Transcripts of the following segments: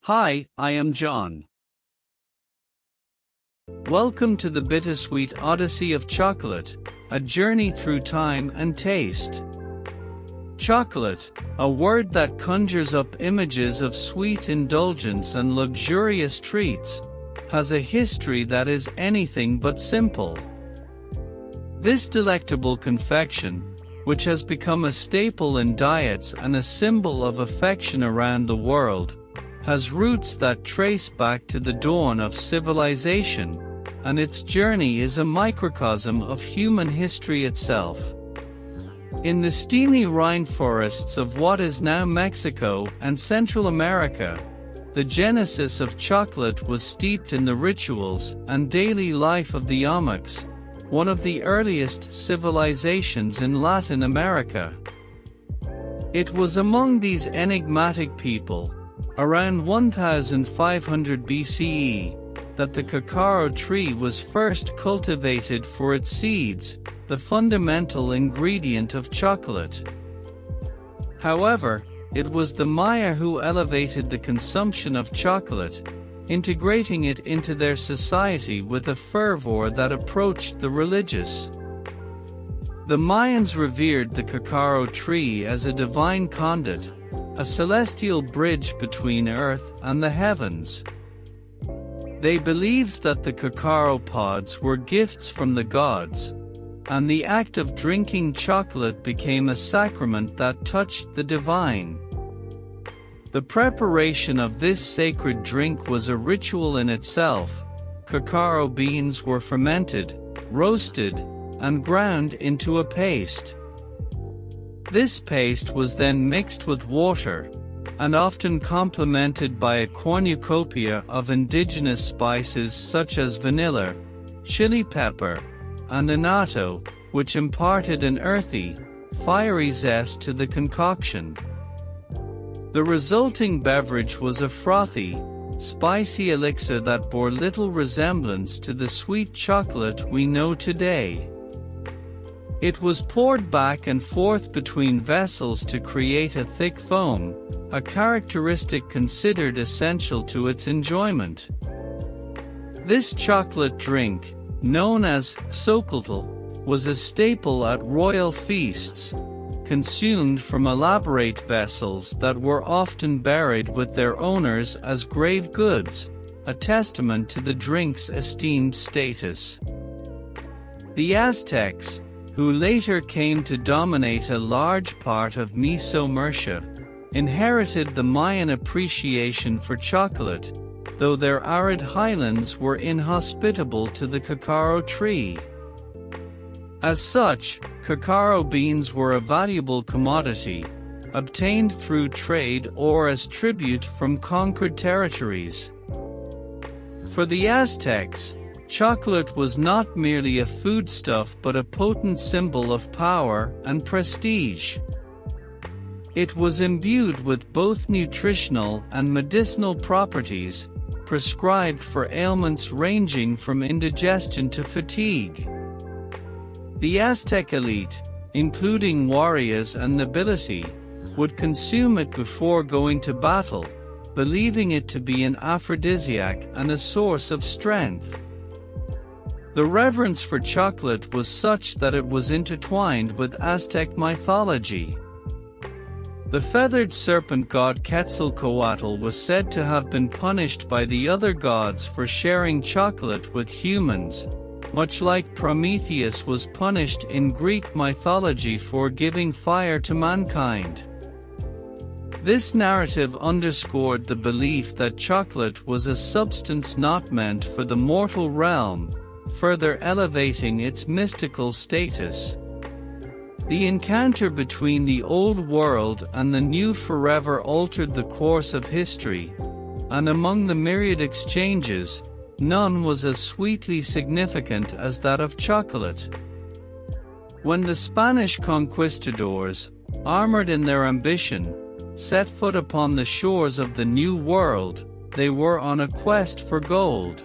Hi, I am John. Welcome to the Bittersweet Odyssey of chocolate, a journey through time and taste. Chocolate, a word that conjures up images of sweet indulgence and luxurious treats, has a history that is anything but simple. This delectable confection, which has become a staple in diets and a symbol of affection around the world, has roots that trace back to the dawn of civilization, and its journey is a microcosm of human history itself. In the steamy rainforests of what is now Mexico and Central America, the genesis of chocolate was steeped in the rituals and daily life of the Olmecs, one of the earliest civilizations in Latin America. It was among these enigmatic people, around 1500 BCE, that the cacao tree was first cultivated for its seeds, the fundamental ingredient of chocolate. However, it was the Maya who elevated the consumption of chocolate, integrating it into their society with a fervor that approached the religious. The Mayans revered the cacao tree as a divine conduit, a celestial bridge between earth and the heavens. They believed that the cacao pods were gifts from the gods, and the act of drinking chocolate became a sacrament that touched the divine. The preparation of this sacred drink was a ritual in itself. Cacao beans were fermented, roasted, and ground into a paste. This paste was then mixed with water, and often complemented by a cornucopia of indigenous spices such as vanilla, chili pepper, and annatto, which imparted an earthy, fiery zest to the concoction. The resulting beverage was a frothy, spicy elixir that bore little resemblance to the sweet chocolate we know today. It was poured back and forth between vessels to create a thick foam, a characteristic considered essential to its enjoyment. This chocolate drink, known as socaltl, was a staple at royal feasts, consumed from elaborate vessels that were often buried with their owners as grave goods, a testament to the drink's esteemed status. The Aztecs, who later came to dominate a large part of Mesoamerica, inherited the Mayan appreciation for chocolate, though their arid highlands were inhospitable to the cacao tree. As such, cacao beans were a valuable commodity, obtained through trade or as tribute from conquered territories. For the Aztecs, chocolate was not merely a foodstuff but a potent symbol of power and prestige. It was imbued with both nutritional and medicinal properties, prescribed for ailments ranging from indigestion to fatigue. The Aztec elite, including warriors and nobility, would consume it before going to battle, believing it to be an aphrodisiac and a source of strength. The reverence for chocolate was such that it was intertwined with Aztec mythology. The feathered serpent god Quetzalcoatl was said to have been punished by the other gods for sharing chocolate with humans, much like Prometheus was punished in Greek mythology for giving fire to mankind. This narrative underscored the belief that chocolate was a substance not meant for the mortal realm, further elevating its mystical status. The encounter between the old world and the new forever altered the course of history, and among the myriad exchanges, none was as sweetly significant as that of chocolate. When the Spanish conquistadors, armored in their ambition, set foot upon the shores of the New World, they were on a quest for gold.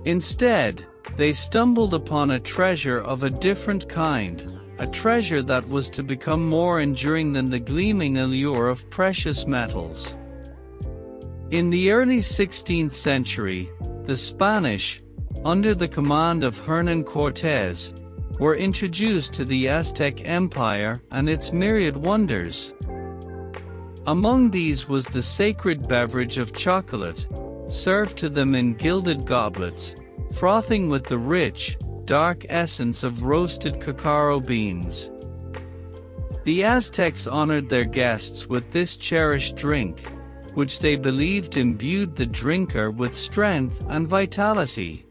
Instead, they stumbled upon a treasure of a different kind, a treasure that was to become more enduring than the gleaming allure of precious metals. In the early 16th century, the Spanish, under the command of Hernán Cortés, were introduced to the Aztec Empire and its myriad wonders. Among these was the sacred beverage of chocolate, served to them in gilded goblets, frothing with the rich, dark essence of roasted cacao beans. The Aztecs honored their guests with this cherished drink, which they believed imbued the drinker with strength and vitality.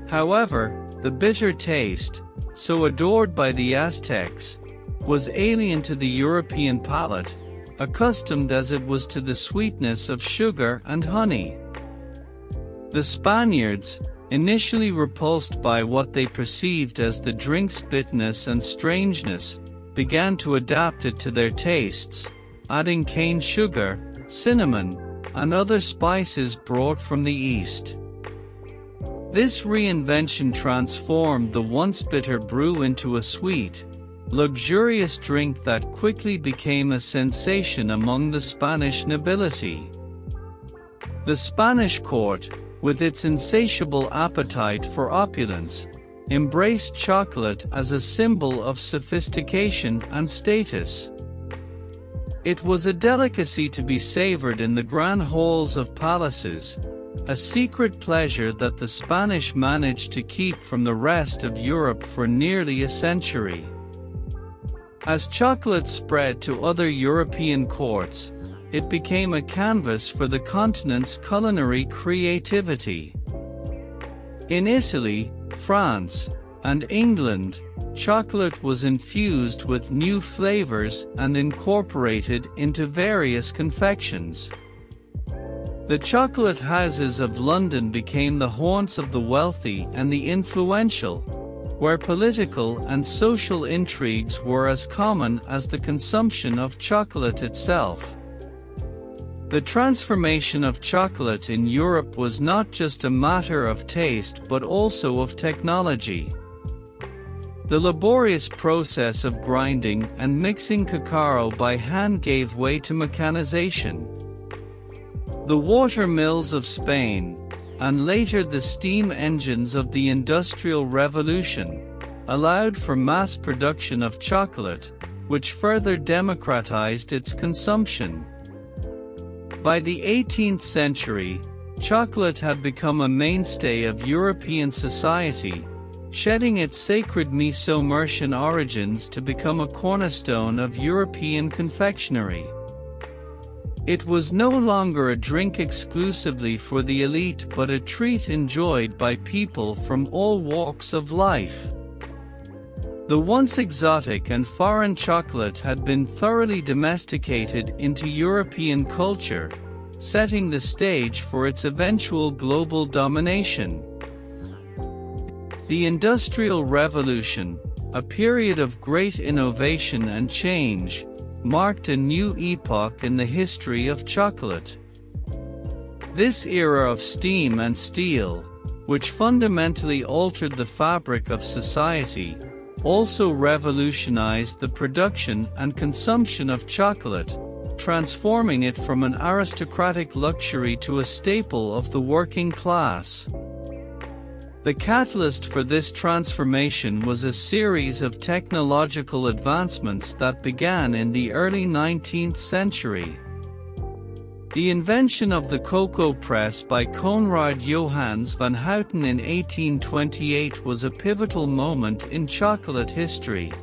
However, the bitter taste, so adored by the Aztecs, was alien to the European palate, accustomed as it was to the sweetness of sugar and honey. The Spaniards, initially repulsed by what they perceived as the drink's bitterness and strangeness, began to adapt it to their tastes, adding cane sugar, cinnamon, and other spices brought from the East. This reinvention transformed the once bitter brew into a sweet, luxurious drink that quickly became a sensation among the Spanish nobility. The Spanish court, with its insatiable appetite for opulence, embraced chocolate as a symbol of sophistication and status. It was a delicacy to be savored in the grand halls of palaces, a secret pleasure that the Spanish managed to keep from the rest of Europe for nearly a century. As chocolate spread to other European courts, it became a canvas for the continent's culinary creativity. In Italy, France, and England, chocolate was infused with new flavors and incorporated into various confections. The chocolate houses of London became the haunts of the wealthy and the influential, where political and social intrigues were as common as the consumption of chocolate itself. The transformation of chocolate in Europe was not just a matter of taste but also of technology. The laborious process of grinding and mixing cacao by hand gave way to mechanization. The water mills of Spain, and later the steam engines of the Industrial Revolution, allowed for mass production of chocolate, which further democratized its consumption. By the 18th century, chocolate had become a mainstay of European society, shedding its sacred Mesoamerican origins to become a cornerstone of European confectionery. It was no longer a drink exclusively for the elite but a treat enjoyed by people from all walks of life. The once exotic and foreign chocolate had been thoroughly domesticated into European culture, setting the stage for its eventual global domination. The Industrial Revolution, a period of great innovation and change, marked a new epoch in the history of chocolate. This era of steam and steel, which fundamentally altered the fabric of society, also revolutionized the production and consumption of chocolate, transforming it from an aristocratic luxury to a staple of the working class. The catalyst for this transformation was a series of technological advancements that began in the early 19th century. The invention of the cocoa press by Konrad Johannes van Houten in 1828 was a pivotal moment in chocolate history.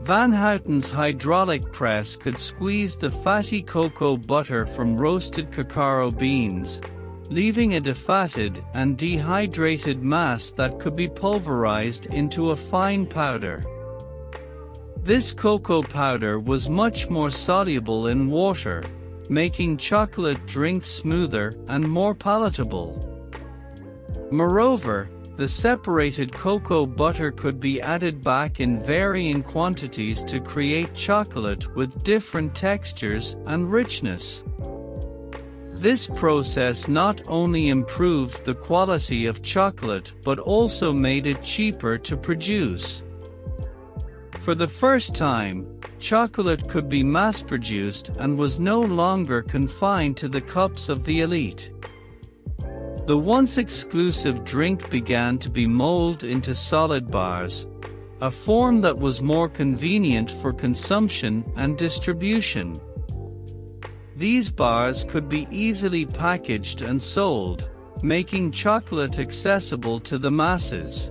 Van Houten's hydraulic press could squeeze the fatty cocoa butter from roasted cacao beans, leaving a defatted and dehydrated mass that could be pulverized into a fine powder. This cocoa powder was much more soluble in water, making chocolate drinks smoother and more palatable. Moreover, the separated cocoa butter could be added back in varying quantities to create chocolate with different textures and richness. This process not only improved the quality of chocolate but also made it cheaper to produce. For the first time, chocolate could be mass-produced and was no longer confined to the cups of the elite. The once exclusive drink began to be molded into solid bars, a form that was more convenient for consumption and distribution. These bars could be easily packaged and sold, making chocolate accessible to the masses.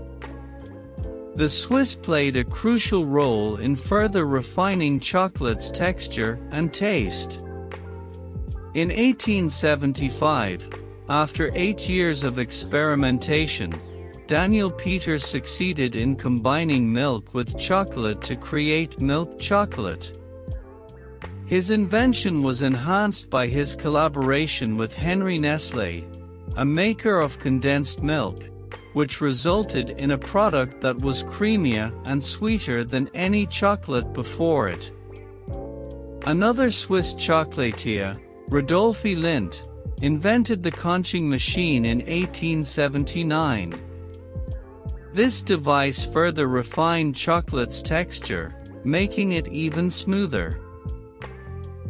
The Swiss played a crucial role in further refining chocolate's texture and taste. In 1875, after 8 years of experimentation, Daniel Peters succeeded in combining milk with chocolate to create milk chocolate. His invention was enhanced by his collaboration with Henry Nestlé, a maker of condensed milk, which resulted in a product that was creamier and sweeter than any chocolate before it. Another Swiss chocolatier, Rodolphe Lindt, invented the conching machine in 1879. This device further refined chocolate's texture, making it even smoother.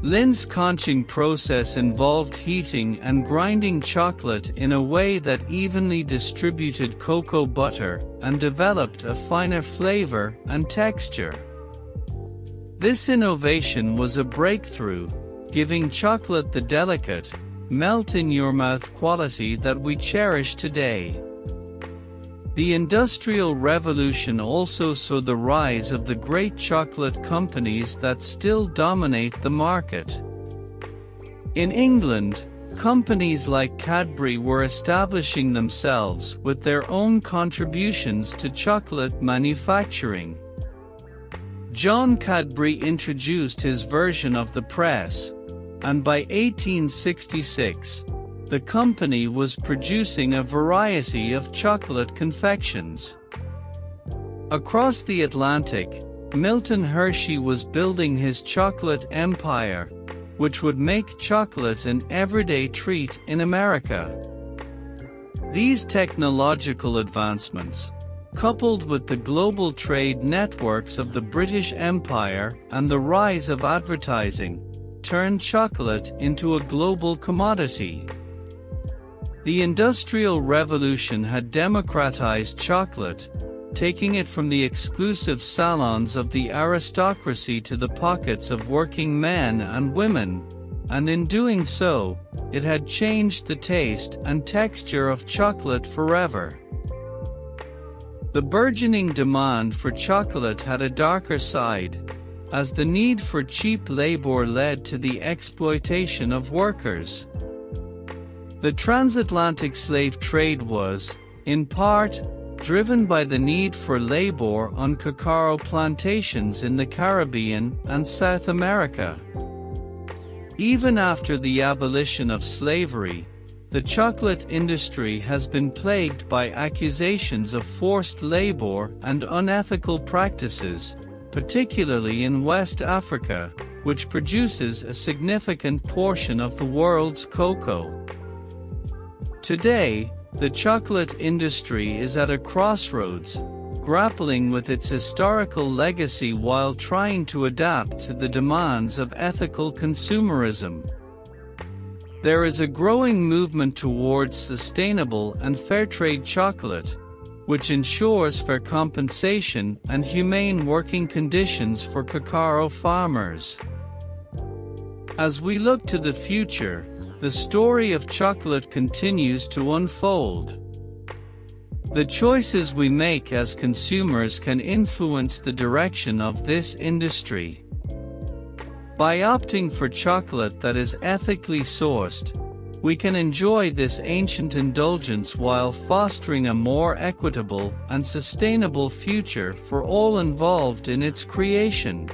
Lindt's conching process involved heating and grinding chocolate in a way that evenly distributed cocoa butter and developed a finer flavor and texture. This innovation was a breakthrough, giving chocolate the delicate, melt-in-your-mouth quality that we cherish today. The Industrial Revolution also saw the rise of the great chocolate companies that still dominate the market. In England, companies like Cadbury were establishing themselves with their own contributions to chocolate manufacturing. John Cadbury introduced his version of the press, and by 1866, the company was producing a variety of chocolate confections. Across the Atlantic, Milton Hershey was building his chocolate empire, which would make chocolate an everyday treat in America. These technological advancements, coupled with the global trade networks of the British Empire and the rise of advertising, turned chocolate into a global commodity. The Industrial Revolution had democratized chocolate, taking it from the exclusive salons of the aristocracy to the pockets of working men and women, and in doing so, it had changed the taste and texture of chocolate forever. The burgeoning demand for chocolate had a darker side, as the need for cheap labor led to the exploitation of workers. The transatlantic slave trade was, in part, driven by the need for labor on cacao plantations in the Caribbean and South America. Even after the abolition of slavery, the chocolate industry has been plagued by accusations of forced labor and unethical practices, particularly in West Africa, which produces a significant portion of the world's cocoa. Today, the chocolate industry is at a crossroads, grappling with its historical legacy while trying to adapt to the demands of ethical consumerism. There is a growing movement towards sustainable and fair trade chocolate, which ensures fair compensation and humane working conditions for cacao farmers. As we look to the future, the story of chocolate continues to unfold. The choices we make as consumers can influence the direction of this industry. By opting for chocolate that is ethically sourced, we can enjoy this ancient indulgence while fostering a more equitable and sustainable future for all involved in its creation.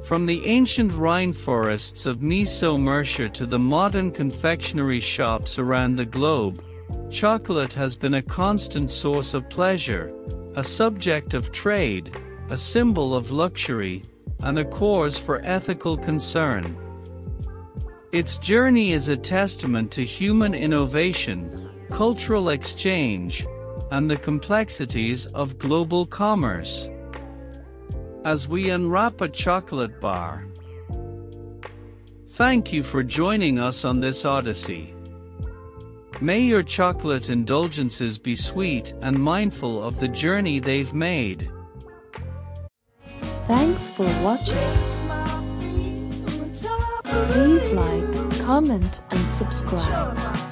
From the ancient rainforests of Mesoamerica to the modern confectionery shops around the globe, chocolate has been a constant source of pleasure, a subject of trade, a symbol of luxury, and a cause for ethical concern. Its journey is a testament to human innovation, cultural exchange, and the complexities of global commerce. as we unwrap a chocolate bar. Thank you for joining us on this odyssey. May your chocolate indulgences be sweet and mindful of the journey they've made. Thanks for watching. Please like, comment and subscribe.